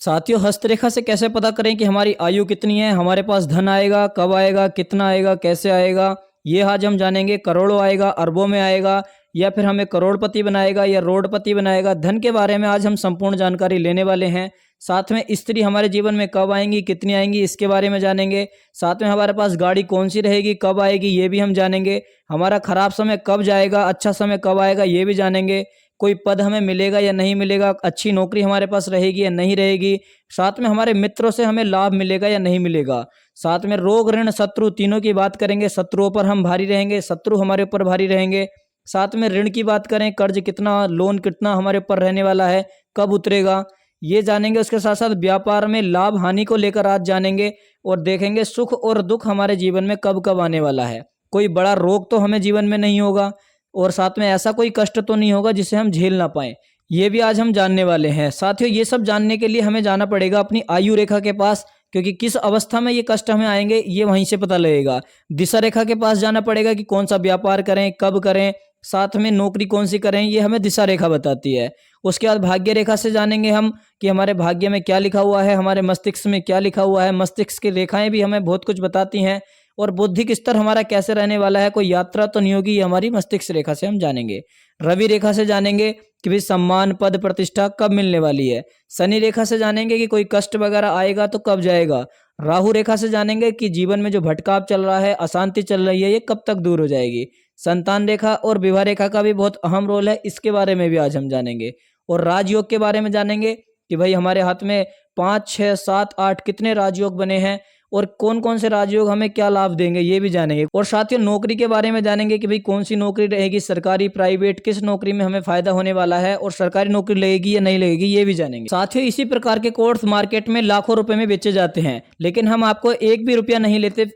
साथियों, हस्तरेखा से कैसे पता करें कि हमारी आयु कितनी है, हमारे पास धन आएगा, कब आएगा, कितना आएगा, कैसे आएगा, ये आज हम जानेंगे। करोड़ों आएगा, अरबों में आएगा, या फिर हमें करोड़पति बनाएगा या रोडपति बनाएगा। धन के बारे में आज हम संपूर्ण जानकारी लेने वाले हैं। साथ में स्त्री हमारे जीवन में कब आएंगी, कितनी आएंगी, इसके बारे में जानेंगे। साथ में हमारे पास गाड़ी कौन सी रहेगी, कब आएगी, ये भी हम जानेंगे। हमारा खराब समय कब जाएगा, अच्छा समय कब आएगा, ये भी जानेंगे। कोई पद हमें मिलेगा या नहीं मिलेगा, अच्छी नौकरी हमारे पास रहेगी या नहीं रहेगी। साथ में हमारे मित्रों से हमें लाभ मिलेगा या नहीं मिलेगा। साथ में रोग, ऋण, शत्रु तीनों की बात करेंगे। शत्रुओं पर हम भारी रहेंगे, शत्रु हमारे ऊपर भारी रहेंगे। साथ में ऋण की बात करें, कर्ज कितना, लोन कितना हमारे ऊपर रहने वाला है, कब उतरेगा, ये जानेंगे। उसके साथ साथ व्यापार में लाभ हानि को लेकर आज जानेंगे और देखेंगे सुख और दुख हमारे जीवन में कब कब आने वाला है। कोई बड़ा रोग तो हमें जीवन में नहीं होगा और साथ में ऐसा कोई कष्ट तो नहीं होगा जिसे हम झेल ना पाएं, ये भी आज हम जानने वाले हैं। साथियों, ये सब जानने के लिए हमें जाना पड़ेगा अपनी आयु रेखा के पास, क्योंकि किस अवस्था में ये कष्ट हमें आएंगे ये वहीं से पता लगेगा। दिशा रेखा के पास जाना पड़ेगा कि कौन सा व्यापार करें, कब करें, साथ में नौकरी कौन सी करें, ये हमें दिशा रेखा बताती है। उसके बाद भाग्य रेखा से जानेंगे हम कि हमारे भाग्य में क्या लिखा हुआ है, हमारे मस्तिष्क में क्या लिखा हुआ है। मस्तिष्क की रेखाएं भी हमें बहुत कुछ बताती हैं। और बौद्धिक स्तर हमारा कैसे रहने वाला है, कोई यात्रा तो नहीं होगी, ये हमारी मस्तिष्क रेखा से हम जानेंगे। रवि रेखा से जानेंगे कि भाई सम्मान, पद, प्रतिष्ठा कब मिलने वाली है। शनि रेखा से जानेंगे कि कोई कष्ट वगैरह आएगा तो कब जाएगा। राहु रेखा से जानेंगे कि जीवन में जो भटकाव चल रहा है, अशांति चल रही है, ये कब तक दूर हो जाएगी। संतान रेखा और विवाह रेखा का भी बहुत अहम रोल है, इसके बारे में भी आज हम जानेंगे। और राजयोग के बारे में जानेंगे कि भाई हमारे हाथ में 5, 6, 7, 8 कितने राजयोग बने हैं और कौन कौन से राजयोग हमें क्या लाभ देंगे, ये भी जानेंगे। और साथियों, नौकरी के बारे में जानेंगे कि भाई कौन सी नौकरी रहेगी, सरकारी, प्राइवेट, किस नौकरी में हमें फायदा होने वाला है और सरकारी नौकरी लगेगी या नहीं लगेगी, ये भी जानेंगे। साथियों, इसी प्रकार के कोर्स मार्केट में लाखों रुपए में बेचे जाते हैं, लेकिन हम आपको एक भी रुपया नहीं लेते।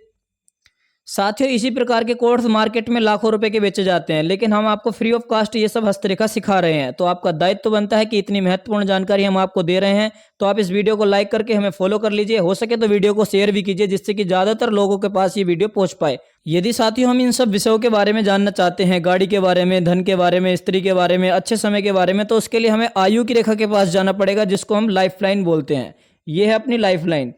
साथियों, इसी प्रकार के कोर्स मार्केट में लाखों रुपए के बेचे जाते हैं, लेकिन हम आपको फ्री ऑफ कास्ट ये सब हस्तरेखा सिखा रहे हैं। तो आपका दायित्व तो बनता है कि इतनी महत्वपूर्ण जानकारी हम आपको दे रहे हैं, तो आप इस वीडियो को लाइक करके हमें फॉलो कर लीजिए। हो सके तो वीडियो को शेयर भी कीजिए, जिससे कि ज्यादातर लोगों के पास ये वीडियो पहुंच पाए। यदि साथियों हम इन सब विषयों के बारे में जानना चाहते हैं, गाड़ी के बारे में, धन के बारे में, स्त्री के बारे में, अच्छे समय के बारे में, तो उसके लिए हमें आयु की रेखा के पास जाना पड़ेगा, जिसको हम लाइफ लाइन बोलते हैं। ये है अपनी लाइफ लाइन।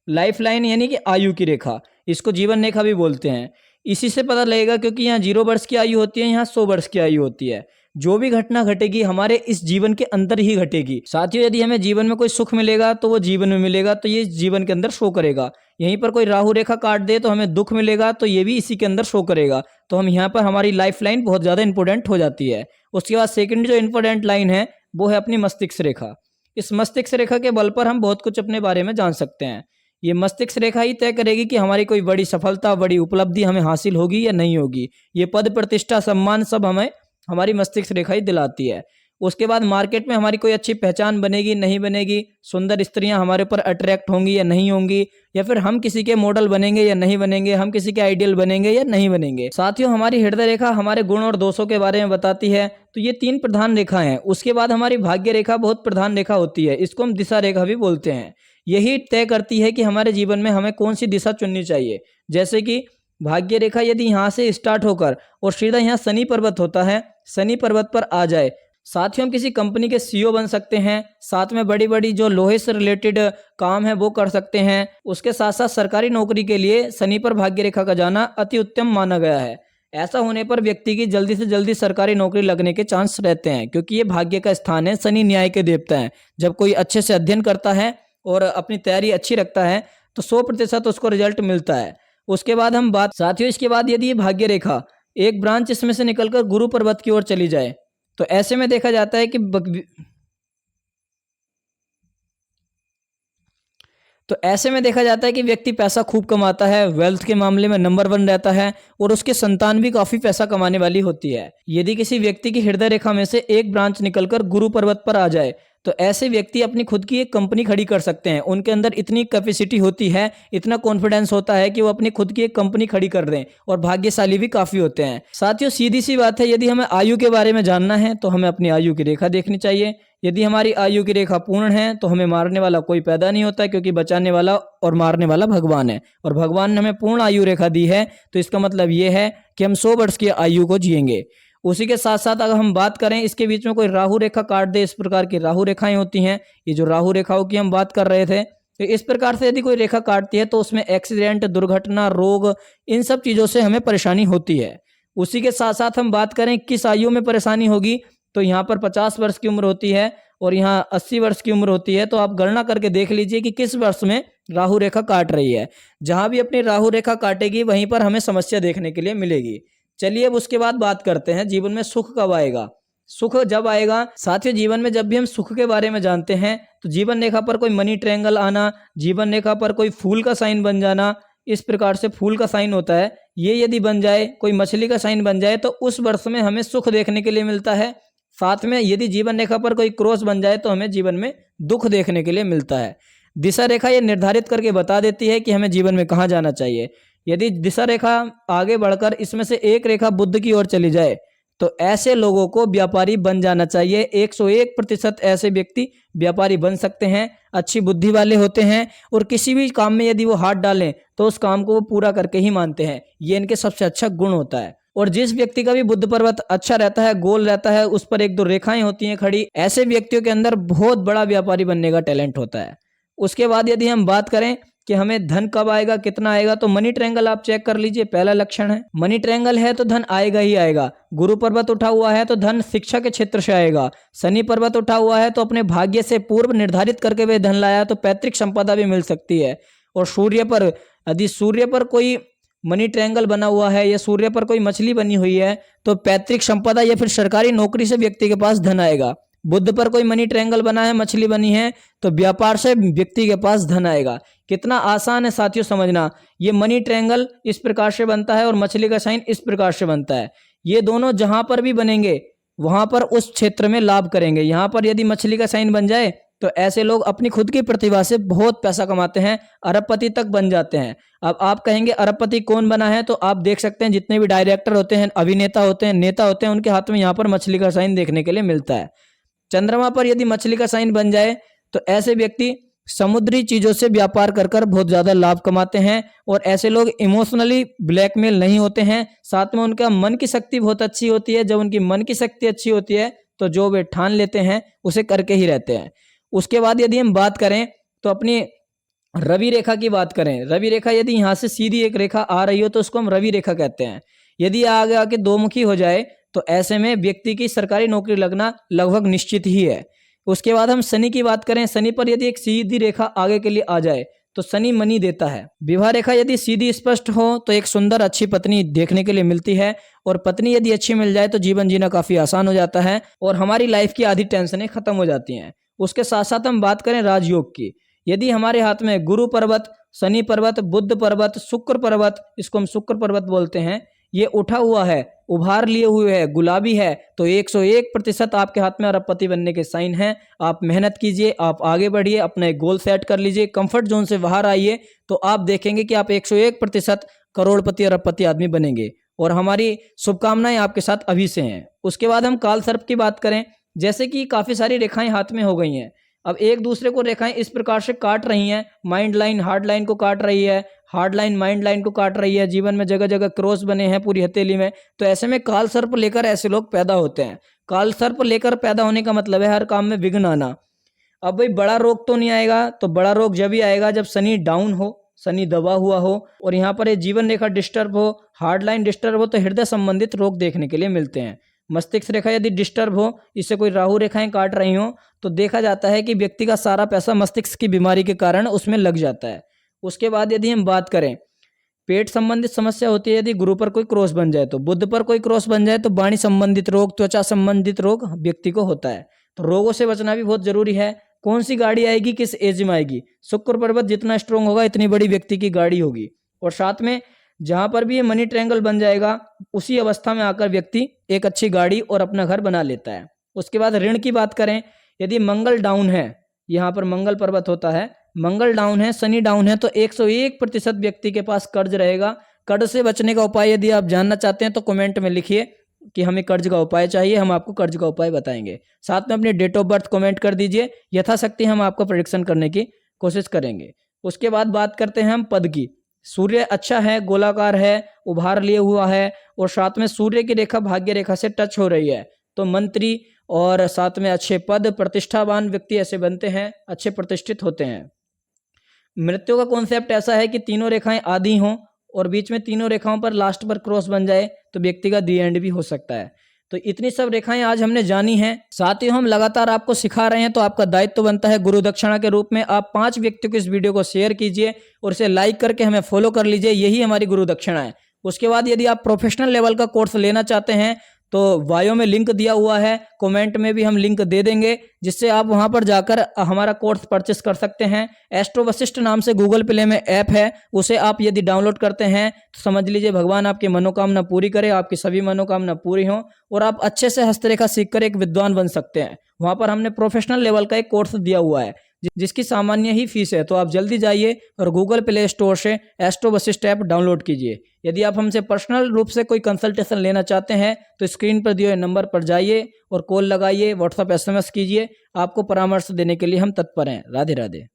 लाइफ लाइन यानी कि आयु की रेखा, इसको जीवन रेखा भी बोलते हैं। इसी से पता लगेगा, क्योंकि यहाँ 0 वर्ष की आयु होती है, यहाँ 100 वर्ष की आयु होती है। जो भी घटना घटेगी हमारे इस जीवन के अंदर ही घटेगी। साथियों, यदि हमें जीवन में कोई सुख मिलेगा तो वो जीवन में मिलेगा, तो ये जीवन के अंदर शो करेगा। यहीं पर कोई राहु रेखा काट दे तो हमें दुख मिलेगा, तो ये भी इसी के अंदर शो करेगा। तो हम यहाँ पर हमारी लाइफ लाइन बहुत ज्यादा इंपॉर्टेंट हो जाती है। उसके बाद सेकंड जो इंपॉर्टेंट लाइन है वो है अपनी मस्तिष्क रेखा। इस मस्तिष्क रेखा के बल पर हम बहुत कुछ अपने बारे में जान सकते हैं। ये मस्तिष्क रेखा ही तय करेगी कि हमारी कोई बड़ी सफलता, बड़ी उपलब्धि हमें हासिल होगी या नहीं होगी। ये पद, प्रतिष्ठा, सम्मान सब हमें हमारी मस्तिष्क रेखा ही दिलाती है। उसके बाद मार्केट में हमारी कोई अच्छी पहचान बनेगी, नहीं बनेगी, सुंदर स्त्रियां हमारे ऊपर अट्रैक्ट होंगी या नहीं होंगी, या फिर हम किसी के मॉडल बनेंगे या नहीं बनेंगे, हम किसी के आइडियल बनेंगे या नहीं बनेंगे। साथियों, हमारी हृदय रेखा हमारे गुण और दोषों के बारे में बताती है। तो ये 3 प्रधान रेखा हैं। उसके बाद हमारी भाग्य रेखा बहुत प्रधान रेखा होती है, इसको हम दिशा रेखा भी बोलते हैं। यही तय करती है कि हमारे जीवन में हमें कौन सी दिशा चुननी चाहिए। जैसे कि भाग्य रेखा यदि यहाँ से स्टार्ट होकर और सीधा यहाँ शनि पर्वत होता है, शनि पर्वत पर आ जाए, साथ ही हम किसी कंपनी के सीईओ बन सकते हैं। साथ में बड़ी बड़ी जो लोहे से रिलेटेड काम है वो कर सकते हैं। उसके साथ साथ सरकारी नौकरी के लिए शनि पर भाग्य रेखा का जाना अति उत्तम माना गया है। ऐसा होने पर व्यक्ति की जल्दी से जल्दी सरकारी नौकरी लगने के चांस रहते हैं, क्योंकि ये भाग्य का स्थान है, शनि न्याय के देवता है। जब कोई अच्छे से अध्ययन करता है और अपनी तैयारी अच्छी रखता है तो 100% उसको रिजल्ट मिलता है। उसके बाद हम बात, साथियों, इसके बाद यदि ये भाग्य रेखा एक ब्रांच इसमें से निकलकर गुरु पर्वत की ओर चली जाए, तो ऐसे में देखा जाता है कि व्यक्ति पैसा खूब कमाता है, वेल्थ के मामले में नंबर 1 रहता है और उसके संतान भी काफी पैसा कमाने वाली होती है। यदि किसी व्यक्ति की हृदय रेखा में से एक ब्रांच निकलकर गुरु पर्वत पर आ जाए, तो ऐसे व्यक्ति अपनी खुद की एक कंपनी खड़ी कर सकते हैं। उनके अंदर इतनी कैपेसिटी होती है, इतना कॉन्फिडेंस होता है कि वो अपनी खुद की एक कंपनी खड़ी कर दें, और भाग्यशाली भी काफी होते हैं। साथियों, सीधी सी बात है, यदि हमें आयु के बारे में जानना है तो हमें अपनी आयु की रेखा देखनी चाहिए। यदि हमारी आयु की रेखा पूर्ण है तो हमें मारने वाला कोई पैदा नहीं होता, क्योंकि बचाने वाला और मारने वाला भगवान है, और भगवान ने हमें पूर्ण आयु रेखा दी है। तो इसका मतलब ये है कि हम 100 वर्ष की आयु को जिएंगे। उसी के साथ साथ अगर हम बात करें इसके बीच में कोई राहु रेखा काट दे, इस प्रकार की राहु रेखाएं होती हैं, ये जो राहु रेखाओं की हम बात कर रहे थे, तो इस प्रकार से यदि कोई रेखा काटती है तो उसमें एक्सीडेंट, दुर्घटना, रोग, इन सब चीज़ों से हमें परेशानी होती है। उसी के साथ साथ हम बात करें किस आयु में परेशानी होगी, तो यहाँ पर 50 वर्ष की उम्र होती है और यहाँ 80 वर्ष की उम्र होती है। तो आप गणना करके देख लीजिए कि किस वर्ष में राहु रेखा काट रही है। जहाँ भी अपनी राहु रेखा काटेगी वहीं पर हमें समस्या देखने के लिए मिलेगी। चलिए अब उसके बाद बात करते हैं जीवन में सुख कब आएगा। सुख जब आएगा, साथियों जीवन में जब भी हम सुख के बारे में जानते हैं तो जीवन रेखा पर कोई मनी ट्रायंगल आना, जीवन रेखा पर कोई फूल का साइन बन जाना, इस प्रकार से फूल का साइन होता है, ये यदि बन जाए, कोई मछली का साइन बन जाए तो उस वर्ष में हमें सुख देखने के लिए मिलता है। साथ में यदि जीवन रेखा पर कोई क्रॉस बन जाए तो हमें जीवन में दुख देखने के लिए मिलता है। दिशा रेखा ये निर्धारित करके बता देती है कि हमें जीवन में कहाँ जाना चाहिए। यदि दिशा रेखा आगे बढ़कर इसमें से एक रेखा बुध की ओर चली जाए तो ऐसे लोगों को व्यापारी बन जाना चाहिए। 101% ऐसे व्यक्ति व्यापारी बन सकते हैं, अच्छी बुद्धि वाले होते हैं और किसी भी काम में यदि वो हाथ डालें तो उस काम को वो पूरा करके ही मानते हैं। ये इनके सबसे अच्छा गुण होता है। और जिस व्यक्ति का भी बुद्ध पर्वत अच्छा रहता है, गोल रहता है, उस पर 1-2 रेखाएं होती हैं खड़ी, ऐसे व्यक्तियों के अंदर बहुत बड़ा व्यापारी बनने का टैलेंट होता है। उसके बाद यदि हम बात करें कि हमें धन कब आएगा, कितना आएगा, तो मनी ट्रायंगल आप चेक कर लीजिए। पहला लक्षण है मनी ट्रायंगल है तो धन आएगा ही आएगा। गुरु पर्वत उठा हुआ है तो धन शिक्षा के क्षेत्र से आएगा। शनि पर्वत उठा हुआ है तो अपने भाग्य से पूर्व निर्धारित करके वे धन लाया तो पैतृक संपदा भी मिल सकती है। और सूर्य पर, यदि सूर्य पर कोई मनी ट्रायंगल बना हुआ है या सूर्य पर कोई मछली बनी हुई है तो पैतृक संपदा या फिर सरकारी नौकरी से व्यक्ति के पास धन आएगा। बुध पर कोई मनी ट्रायंगल बना है, मछली बनी है, तो व्यापार से व्यक्ति के पास धन आएगा। कितना आसान है साथियों समझना। ये मनी ट्रायंगल इस प्रकार से बनता है और मछली का साइन इस प्रकार से बनता है। ये दोनों जहां पर भी बनेंगे वहां पर उस क्षेत्र में लाभ करेंगे। यहाँ पर यदि मछली का साइन बन जाए तो ऐसे लोग अपनी खुद की प्रतिभा से बहुत पैसा कमाते हैं, अरबपति तक बन जाते हैं। अब आप कहेंगे अरबपति कौन बना है, तो आप देख सकते हैं जितने भी डायरेक्टर होते हैं, अभिनेता होते हैं, नेता होते हैं, उनके हाथ में यहाँ पर मछली का साइन देखने के लिए मिलता है। चंद्रमा पर यदि मछली का साइन बन जाए तो ऐसे व्यक्ति समुद्री चीजों से व्यापार कर कर बहुत ज्यादा लाभ कमाते हैं। और ऐसे लोग इमोशनली ब्लैकमेल नहीं होते हैं। साथ में उनका मन की शक्ति बहुत अच्छी होती है। जब उनकी मन की शक्ति अच्छी होती है तो जो वे ठान लेते हैं उसे करके ही रहते हैं। उसके बाद यदि हम बात करें तो अपनी रवि रेखा की बात करें। रवि रेखा यदि यहाँ से सीधी एक रेखा आ रही हो तो उसको हम रवि रेखा कहते हैं। यदि आगे आके दोमुखी हो जाए तो ऐसे में व्यक्ति की सरकारी नौकरी लगना लगभग निश्चित ही है। उसके बाद हम शनि की बात करें। शनि पर यदि एक सीधी रेखा आगे के लिए आ जाए तो शनि मनी देता है। विवाह रेखा यदि सीधी स्पष्ट हो तो एक सुंदर अच्छी पत्नी देखने के लिए मिलती है। और पत्नी यदि अच्छी मिल जाए तो जीवन जीना काफी आसान हो जाता है और हमारी लाइफ की आधी टेंशनें खत्म हो जाती हैं। उसके साथ साथ हम बात करें राजयोग की। यदि हमारे हाथ में गुरु पर्वत, शनि पर्वत, बुध पर्वत, शुक्र पर्वत, इसको हम शुक्र पर्वत बोलते हैं, ये उठा हुआ है, उभार लिए हुए है, गुलाबी है, तो 101% आपके हाथ में अरबपति बनने के साइन हैं। आप मेहनत कीजिए, आप आगे बढ़िए, अपना एक गोल सेट कर लीजिए, कंफर्ट जोन से बाहर आइए, तो आप देखेंगे कि आप 101% करोड़पति अरबपति आदमी बनेंगे। और हमारी शुभकामनाएं आपके साथ अभी से हैं। उसके बाद हम काल सर्प की बात करें। जैसे कि काफी सारी रेखाएं हाथ में हो गई हैं, अब एक दूसरे को रेखाएं इस प्रकार से काट रही हैं। माइंड लाइन हार्ड लाइन को काट रही है, हार्ड लाइन माइंड लाइन को काट रही है। जीवन में जगह जगह क्रॉस बने हैं पूरी हथेली में। तो ऐसे में काल सर्प लेकर ऐसे लोग पैदा होते हैं। काल सर्प लेकर पैदा होने का मतलब है हर काम में विघ्न आना। अब भाई बड़ा रोग तो नहीं आएगा, तो बड़ा रोग जब ही आएगा जब शनि डाउन हो, शनि दबा हुआ हो और यहाँ पर ये जीवन रेखा डिस्टर्ब हो, हार्ड लाइन डिस्टर्ब हो, तो हृदय संबंधित रोग देखने के लिए मिलते हैं। मस्तिष्क रेखा यदि डिस्टर्ब हो, इससे कोई राहु रेखाएं काट रही हो, तो देखा जाता है कि व्यक्ति का सारा पैसा मस्तिष्क की बीमारी के कारण उसमें लग जाता है। उसके बाद यदि हम बात करें पेट संबंधित समस्या होती है। यदि गुरु पर कोई क्रॉस बन जाए, तो बुध पर कोई क्रॉस बन जाए, तो वाणी संबंधित रोग, त्वचा संबंधित रोग व्यक्ति को होता है। तो रोगों से बचना भी बहुत जरूरी है। कौन सी गाड़ी आएगी, किस एज में आएगी, शुक्र पर्वत जितना स्ट्रोंग होगा इतनी बड़ी व्यक्ति की गाड़ी होगी। और साथ में जहां पर भी ये मनी ट्रायंगल बन जाएगा उसी अवस्था में आकर व्यक्ति एक अच्छी गाड़ी और अपना घर बना लेता है। उसके बाद ऋण की बात करें। यदि मंगल डाउन है, यहाँ पर मंगल पर्वत होता है, मंगल डाउन है, शनि डाउन है, तो 101% व्यक्ति के पास कर्ज रहेगा। कर्ज से बचने का उपाय यदि आप जानना चाहते हैं तो कमेंट में लिखिए कि हमें कर्ज का उपाय चाहिए, हम आपको कर्ज का उपाय बताएंगे। साथ में अपनी डेट ऑफ बर्थ कमेंट कर दीजिए, यथाशक्ति हम आपको प्रेडिक्शन करने की कोशिश करेंगे। उसके बाद बात करते हैं हम पद की। सूर्य अच्छा है, गोलाकार है, उभार लिए हुआ है और साथ में सूर्य की रेखा भाग्य रेखा से टच हो रही है, तो मंत्री और साथ में अच्छे पद, प्रतिष्ठावान व्यक्ति ऐसे बनते हैं, अच्छे प्रतिष्ठित होते हैं। मृत्यु का कॉन्सेप्ट ऐसा है कि तीनों रेखाएं आधी हों और बीच में तीनों रेखाओं पर लास्ट पर क्रॉस बन जाए तो व्यक्ति का दी एंड भी हो सकता है। तो इतनी सब रेखाएं आज हमने जानी हैं, साथ ही हम लगातार आपको सिखा रहे हैं, तो आपका दायित्व बनता है गुरु दक्षिणा के रूप में आप 5 व्यक्तियों को इस वीडियो को शेयर कीजिए और इसे लाइक करके हमें फॉलो कर लीजिए, यही हमारी गुरु दक्षिणा है। उसके बाद यदि आप प्रोफेशनल लेवल का कोर्स लेना चाहते हैं तो बायो में लिंक दिया हुआ है, कमेंट में भी हम लिंक दे देंगे, जिससे आप वहां पर जाकर हमारा कोर्स परचेस कर सकते हैं। एस्ट्रो वशिष्ठ नाम से गूगल प्ले में ऐप है, उसे आप यदि डाउनलोड करते हैं तो समझ लीजिए भगवान आपकी मनोकामना पूरी करे, आपकी सभी मनोकामना पूरी हो और आप अच्छे से हस्तरेखा सीखकर एक विद्वान बन सकते हैं। वहां पर हमने प्रोफेशनल लेवल का एक कोर्स दिया हुआ है जिसकी सामान्य ही फीस है, तो आप जल्दी जाइए और गूगल प्ले स्टोर से एस्ट्रो वशिष्ठ ऐप डाउनलोड कीजिए। यदि आप हमसे पर्सनल रूप से कोई कंसल्टेशन लेना चाहते हैं तो स्क्रीन पर दिए हुए नंबर पर जाइए और कॉल लगाइए, व्हाट्सएप SMS कीजिए, आपको परामर्श देने के लिए हम तत्पर हैं। राधे राधे।